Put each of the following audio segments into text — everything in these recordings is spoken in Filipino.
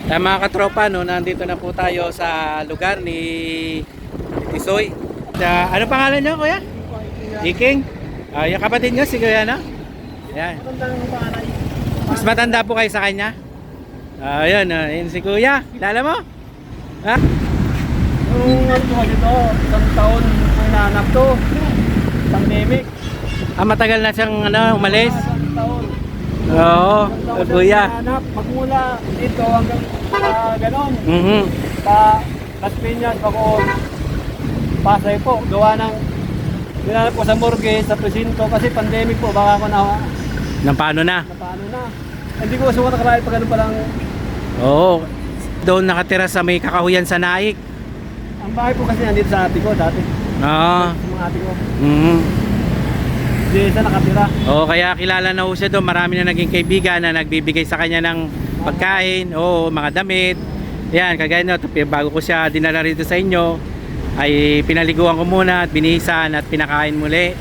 Mga katropa, no, nandito na po tayo sa lugar ni Tisoy. Ano pangalan niyo, kuya? Iking? Yung kapatid niyo, si kuya, no? Yan. Mas matanda po kayo sa kanya? Yun, yun si kuya. Kilala mo? Ha? Yung ano ko dito, isang taon ko hinahanap to. Pandemic. Matagal na siyang umalis? Isang taon. Oo, kuya. Hinahanap, magmula dito hanggang ganon. Las Piñas, Bacoor, Pasay po. Gawa ng hinahanap ko sa morgue, sa presinto. Kasi pandemic po, baka ako Nang paano na? paano na. Hindi ko sukat nakarahit pa ganun palang. Oo. Doon nakatira sa may kakahuyan sa Naik. Ang bahay po kasi nandito sa ate ko dati. Oo. Sa mga ate ko. Mm-hmm. Hindi siya nakatira. Oo, kaya kilala na ho siya doon. Marami na naging kaibigan na nagbibigay sa kanya ng pagkain, oo, mga damit. Yan, kagaya nyo, bago ko siya dinala rito sa inyo, ay pinaliguan ko muna at binihisan at pinakain muli.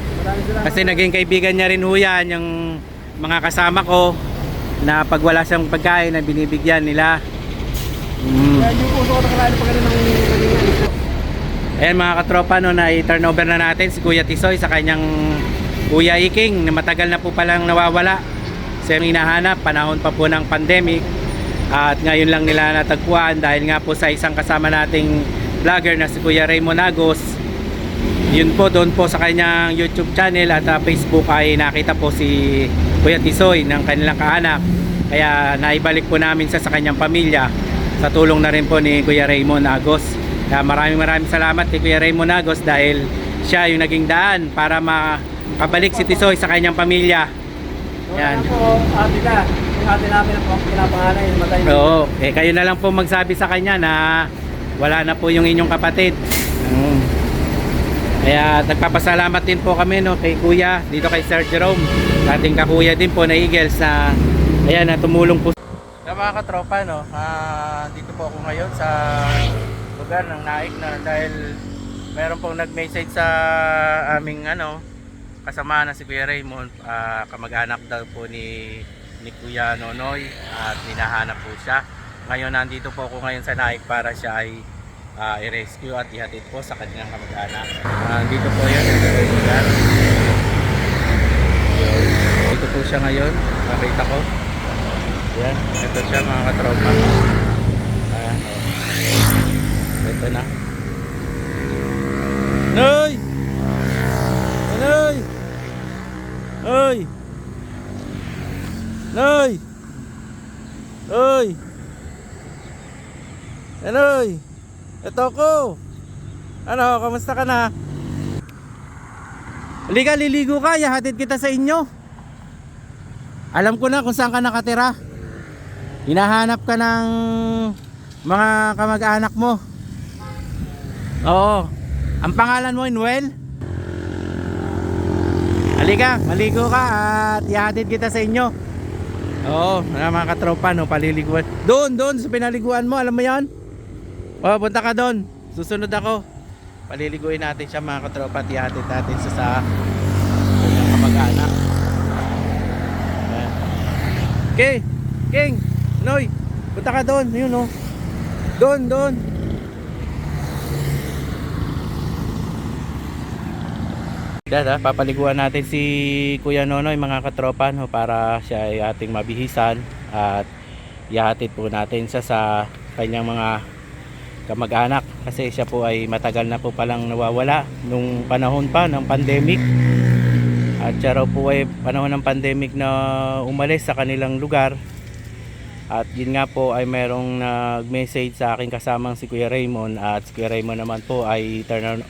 Kasi naging kaibigan niya rin ho yan, yung mga kasama ko, na pag wala siyang pagkain na binibigyan nila. Kaya hindi po sukat nakarahit pa ganun ng Ayan mga katropa, no, na i-turnover na natin si Kuya Tisoy sa kanyang Kuya Iking na matagal na po palang nawawala. Siya hinahanap, panahon pa po ng pandemic, at ngayon lang nila natagpuan dahil nga po sa isang kasama nating vlogger na si Kuya Raymond Agos. Yun po, doon po sa kanyang YouTube channel at Facebook ay nakita po si Kuya Tisoy ng kanilang kaanak. Kaya naibalik po namin sa kanyang pamilya sa tulong na rin po ni Kuya Raymond Agos. Kaya maraming salamat kay Kuya Raymond Agos dahil siya yung naging daan para makabalik si Tisoy sa kanyang pamilya. Yan. po, ate ka. Yung ate namin na po, pinapangalan yung matay. Oo, kayo na lang po magsabi sa kanya na wala na po yung inyong kapatid. Kaya nagpapasalamat din po kami, no, kay Kuya, dito kay Sir Jerome, ating kakuya din po na Eagles na ayan, na tumulong po. Sa mga katropa, no, dito po ako ngayon sa lugar ng Naik na dahil meron pong nag-message sa aming kasama na si Kuya Raymond, kamag-anak daw po ni Kuya Nonoy at hinahanap po siya. Ngayon nandito po ako ngayon sa Naik para siya ay i-rescue at ihatid po sa kanilang kamag-anak. Dito po yun, dito po siya ngayon, nakita ko. Yan, ito siya mga katropa. Ito na. Noy! Noy! Oy! Noy! Oy! Noy! Ito ko! Ano, kamusta ka na? Halika, liligo ka, ihatid kita sa inyo. Alam ko na kung saan ka nakatira. Hinahanap ka ng mga kamag-anak mo. Oo. Ang pangalan mo, Noel? Halika, maligo ka at ihatid kita sa inyo. Oo, mga katropa, no, paliliguan. Doon, sa pinaliguan mo, alam mo yan? Punta ka doon. Susunod ako. Paliliguin natin siya mga katropa at ihatid natin sa kamag-anak. Okay, King, Noy, punta ka doon. Yun, no. Doon. Papaliguan natin si Kuya Nonoy mga katropa, no, para siya ay ating mabihisan at ihatid po natin siya sa kanyang mga kamag-anak kasi siya po ay matagal na po palang nawawala nung panahon pa ng pandemic, at siya raw po ay panahon ng pandemic na umalis sa kanilang lugar. At yun nga po ay merong nag-message sa aking kasamang si Kuya Raymond, at si Kuya Raymond naman po ay turn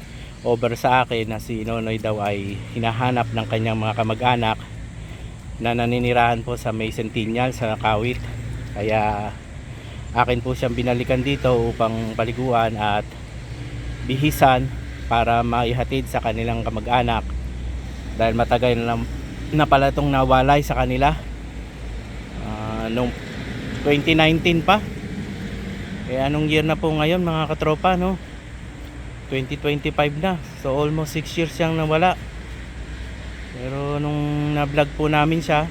over sa akin na si Nonoy daw ay hinahanap ng kanyang mga kamag-anak na naninirahan po sa May Centennial sa Kawit. Kaya akin po siyang binalikan dito upang paliguan at bihisan para maihatid sa kanilang kamag-anak dahil matagal na pala itong nawalay sa kanila noong 2019 pa. Kaya anong year na po ngayon mga katropa, no? 2025 na. So almost 6 years siyang nawala. Pero nung na-vlog po namin siya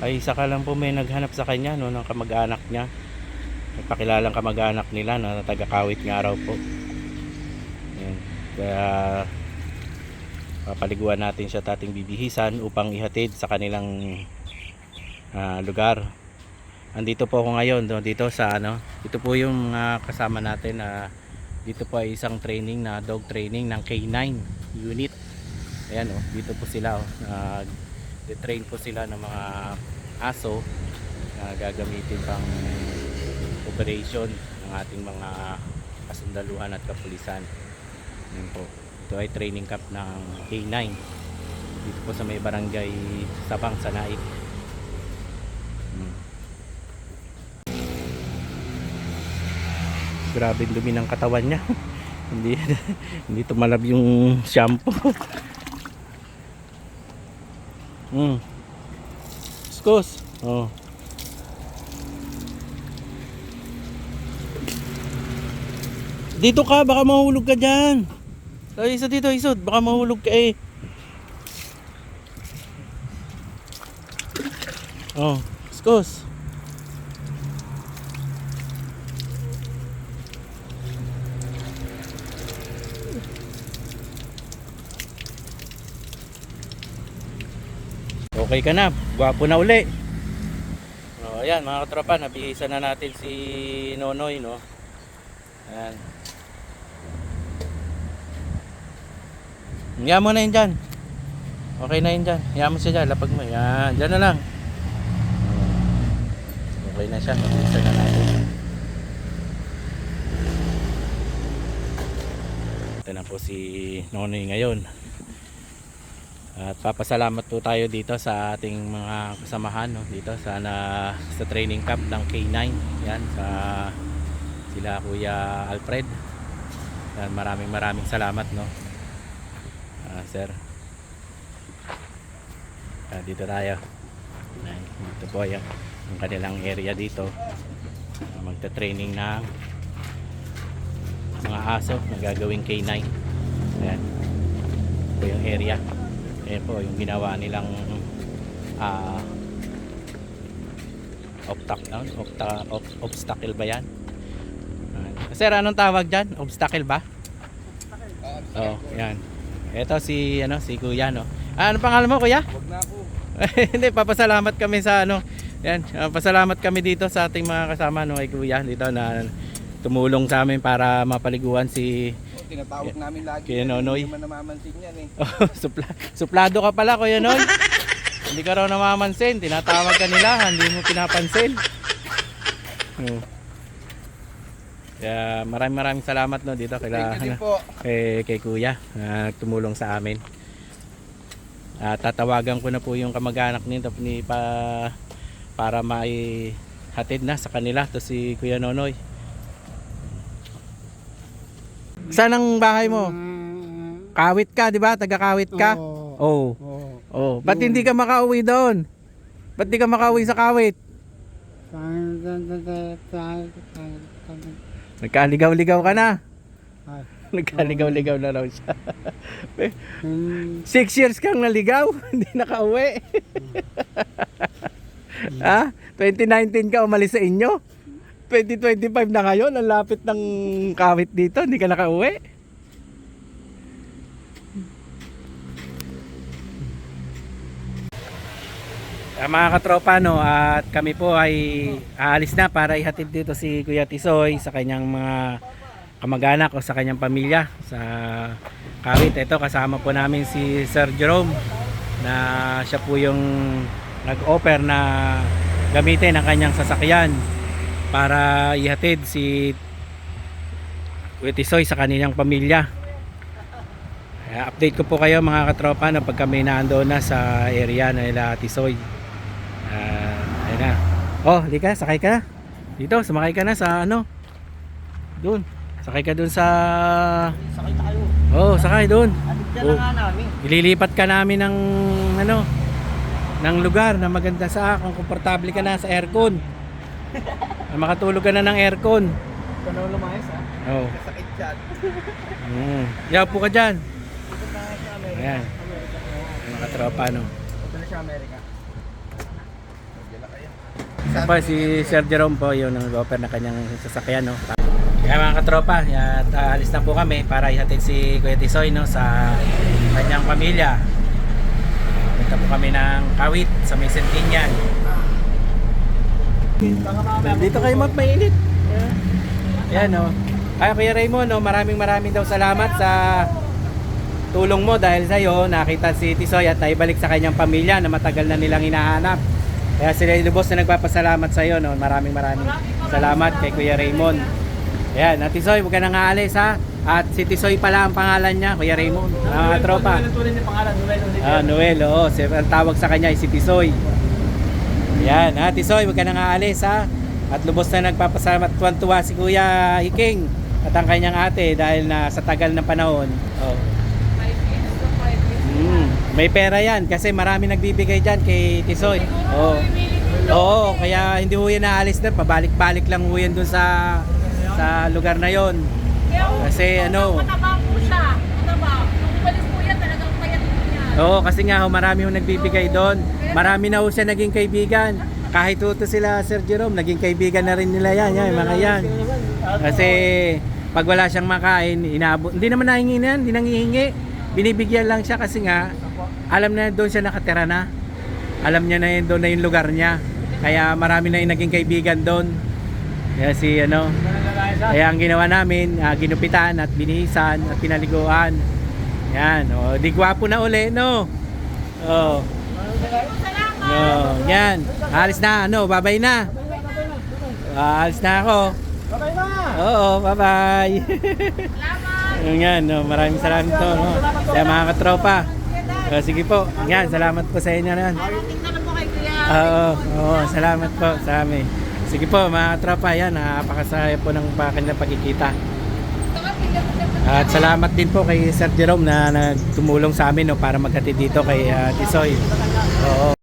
ay saka lang po may naghanap sa kanya, no, ng kamag-anak niya. Pakilalang kamag-anak nila na taga-Kawit nga raw po. Yan. Kaya papaliguan natin siya tating bibihisan upang ihatid sa kanilang lugar. Andito po ako ngayon dito sa ito po yung kasama natin dito po ay isang training na dog training ng K9 unit. Ayan dito po sila train po sila ng mga aso na gagamitin pang operation ng ating mga kasundaluhan at kapulisan. Ayan po. Ito ay training camp ng K9 dito po sa may barangay Sabang sa Naik. Grabe dumi ng katawan niya. hindi tumalab yung shampoo. Skos. Oh. Dito ka, baka mahulog ka diyan. Ay, isa dito, isod, baka mahulog ka eh. Oh, skos. Okay ka na, gwapo na uli. Oh, ayan mga katropa, nabihisan na natin si Nonoy, no. Ayan. Hiya mo na yun dyan. Okay na yun dyan. Hiya mo siya dyan, lapag mo. Yan, dyan na lang. Okay na siya, nabihisan na natin. Ito na po si Nonoy ngayon. At papasalamat po tayo dito sa ating mga kasamahan dito sa training camp ng K9. Yan sila Kuya Alfred. Yan, maraming salamat sir. Dito tayo. Dito po yan ang kanilang area dito. Magta-training ng mga aso na gagawing K9. Yan. Ito yung area. Ayan po yung ginawa nilang obstacle ba yan? Sir, anong tawag dyan? Obstacle ba? Oh, yan. Ito si Kuya ano pangalan mo, Kuya? Wag na ako. Hindi, papasalamat kami sa yan, pasalamat kami dito sa ating mga kasama kay Kuya dito na tumulong sa amin para mapaliguan si Tinatawag namin lagi. Kuya Nonoy. Hindi naman namamansin yan eh. Suplado ka pala, Kuya Noy. Hindi ka raw namamansin. Tinatawag ka nila, hindi mo pinapansin. Kaya maraming salamat dito kay Kuya na tumulong sa amin. Tatawagan ko na po yung kamag-anak nito para maihatid na sa kanila to si Kuya Nonoy. Saan ang bahay mo? Kawit ka, di ba? Taga-Kawit ka? Oo. Oh. Ba't hindi ka makauwi doon? Ba't di ka makauwi sa Kawit? Nagkaligaw-ligaw ka na? Nagkaligaw-ligaw na raw siya. 6 years kang naligaw, hindi nakauwi. 2019 ka umalis sa inyo? 2025 na ngayon, ang lapit ng Kawit dito, hindi ka nakauwi. Mga katropa at kami po ay aalis na para ihatid dito si Kuya Tisoy sa kanyang mga kamag-anak o sa kanyang pamilya sa Kawit. Ito kasama po namin si Sir Jerome na siya po yung nag-offer na gamitin ang kanyang sasakyan para ihatid si Kuya Tisoy sa kanilang pamilya. Update ko po kayo mga katropa pag kami naando na sa area na nila Tisoy. Ayun na. Oh, halika, sakay ka na. Dito, sumakay ka na sa doon. Sakay ka doon sa Sakay tayo. Oh, sakay doon. Diyan na nga namin. Ililipat ka namin ng ng lugar na maganda kung komportable ka na sa aircon. Makatulog ka na ng aircon. Ikaw na lumayas ha. Oh. Sakit dyan. Yaw po ka dyan. Ito na sa Amerika. Ayan. Mga katropa Ito na sa Amerika. Diyan na kayo. Yan po, si Sir Jerome po, yung nag-offer na kanyang sasakyan, no. Kaya mga katropa, at alis na po kami para ihatid si Kuya Tisoy, no, sa kanyang pamilya. Punta po kami ng Kawit sa may Centennial. Dito kayo mainit. Yan, no. Ay, Kuya Raymond, no, maraming daw salamat sa tulong mo dahil sa iyo nakita si Tisoy at naibalik sa kanyang pamilya na matagal na nilang hinahanap. Kaya sila lubos na nagpapasalamat sa iyo, no. Maraming salamat kay Kuya Raymond. Ayan, at Tisoy, huwag ka nang aalis, ha. At si Tisoy pala ang pangalan niya, Kuya Raymond. Mga tropa. Noel, oo. Ang tawag sa kanya ay si Tisoy. Ayan, ha, Tisoy, huwag ka nang aalis, ha. At lubos na nagpapasalamat, tuwan-tuwa si Kuya Iking at ang kanyang ate dahil na sa tagal ng panahon. Oh. May pera yan kasi marami nagbibigay dyan kay Tisoy. Oo, kaya hindi ho yan naalis na, pabalik-balik lang ho yan dun sa lugar na yon. Kasi ano, mataba po siya. Mataba. Nung umalis po yan, talagang payat po niya. oo, kasi nga ho, marami ho nagbibigay doon. Marami na ho siya naging kaibigan. Kahit ito sila Sir Jerome, naging kaibigan na rin nila yan, mga yan. Kasi pag wala siyang makain, inaabot. Hindi naman nahingi na yan, hindi nangihingi. Binibigyan lang siya kasi nga alam na doon siya nakatira na. Alam niya na yun, doon na yung lugar niya. Kaya marami na yung naging kaibigan doon. Kaya si ano, kaya ang ginawa namin, ginupitan at binihisan at pinaliguan. Yan, di gwapo na uli, no? Oh. Yan. Alis na, babay na. Alis na ako. Babay na! Oo, bye-bye. Yan, maraming salamat to, no? Kaya mga katropa. Sige po. Yan, salamat po sa inyo na. Tingnan na po kay Kuya. Oo, salamat po sa amin. Sige po mga katropa, yan, napakasaya po ng kanilang pagkikita. At salamat din po kay Sir Jerome na nagtumulong sa amin, no, para maghatid dito kay Tisoy. Oo.